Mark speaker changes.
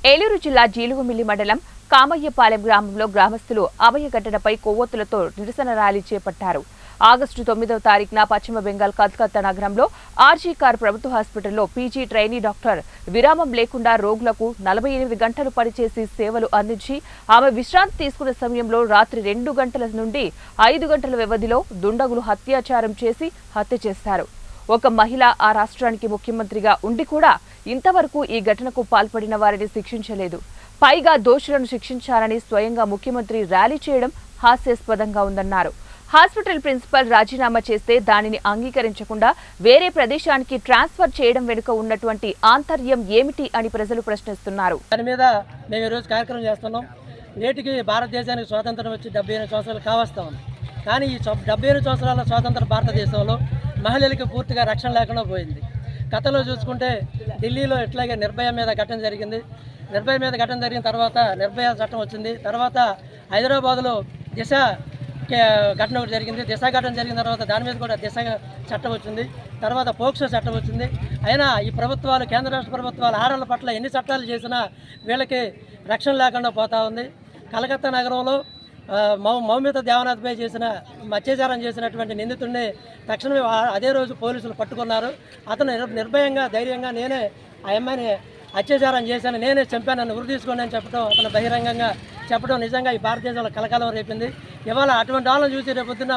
Speaker 1: ఏలూరు జిల్లా జీలుగుమిల్లి మండలం కామయ్యపాలెం గ్రామంలో గ్రామస్తులు అభయ ఘటనపై కొవ్వొత్తులతో నిరసన ర్యాలీ చేపట్టారు. ఆగస్టు 9వ తారీఖున పశ్చిమ బెంగాల్ కల్కత్తా నగరంలో ఆర్జీ కార్ ప్రభుత్వ హాస్పిటల్లో పీజీ ట్రైనీ డాక్టర్ విరామం లేకుండా రోగులకు 48 గంటలు పనిచేసి సేవలు అందించి ఆమె విశ్రాంతి తీసుకున్న సమయంలో రాత్రి 2 గంటల నుండి 5 గంటల వ్యవధిలో దుండగులు అత్యాచారం చేసి హత్య చేశారు. ఒక మహిళ ఆ రాష్ట్రానికి ముఖ్యమంత్రిగా ఉండి కూడా ఇంతవరకు ఈ ఘటనకు పాల్పడిన వారిని శిక్షించలేదు. పైగా దోషులను శిక్షించాలని స్వయంగా ముఖ్యమంత్రి ర్యాలీ చేయడం హాస్యాస్పదంగా ఉందన్నారు. హాస్పిటల్ ప్రిన్సిపల్ రాజీనామా చేస్తే దానిని అంగీకరించకుండా వేరే ప్రదేశానికి ట్రాన్స్ఫర్ చేయడం వెనుక ఉన్నటువంటి ఆంతర్యం ఏమిటి అని ప్రజలు ప్రశ్నిస్తున్నారు.
Speaker 2: దాని మీద మేము ఈరోజు కార్యక్రమం చేస్తున్నాం. నేటికి భారతదేశానికి స్వాతంత్రం వచ్చి 78 సంవత్సరాలు కావస్తా ఉంది. కానీ ఈ 78 సంవత్సరాల స్వాతంత్ర భారతదేశంలో మహిళలకు పూర్తిగా రక్షణ లేకుండా పోయింది. గతంలో చూసుకుంటే ఢిల్లీలో ఇట్లాగే నిర్భయ మీద ఘటన జరిగింది. నిర్భయ మీద ఘటన జరిగిన తర్వాత నిర్భయ చట్టం వచ్చింది. తర్వాత హైదరాబాద్లో దిశ ఘటన ఒకటి జరిగింది. దిశ ఘటన జరిగిన తర్వాత దాని మీద కూడా దిశ చట్టం వచ్చింది. తర్వాత పోక్సో చట్టం వచ్చింది. అయినా ఈ ప్రభుత్వాలు, కేంద్ర రాష్ట్ర ప్రభుత్వాలు ఆడవాళ్ళ పట్ల ఎన్ని చట్టాలు చేసినా వీళ్ళకి రక్షణ లేకుండా పోతా ఉంది. కలకత్తా నగరంలో మౌమిత దేవనాథ్పై చేసిన అత్యాచారం చేసినటువంటి నిందితుడిని తక్షణమే అదే రోజు పోలీసులు పట్టుకున్నారు. అతను నిర్భయంగా, ధైర్యంగా నేనే ఆ అమ్మాయిని అత్యాచారం చేశాను, నేనే చంపానని ఉరి తీసుకోండి అని చెప్పడం, అతను బహిరంగంగా చెప్పడం నిజంగా ఈ భారతదేశంలో కలకాలం రేపింది. ఇవాళ అటువంటి వాళ్ళని చూసి రేపొద్దున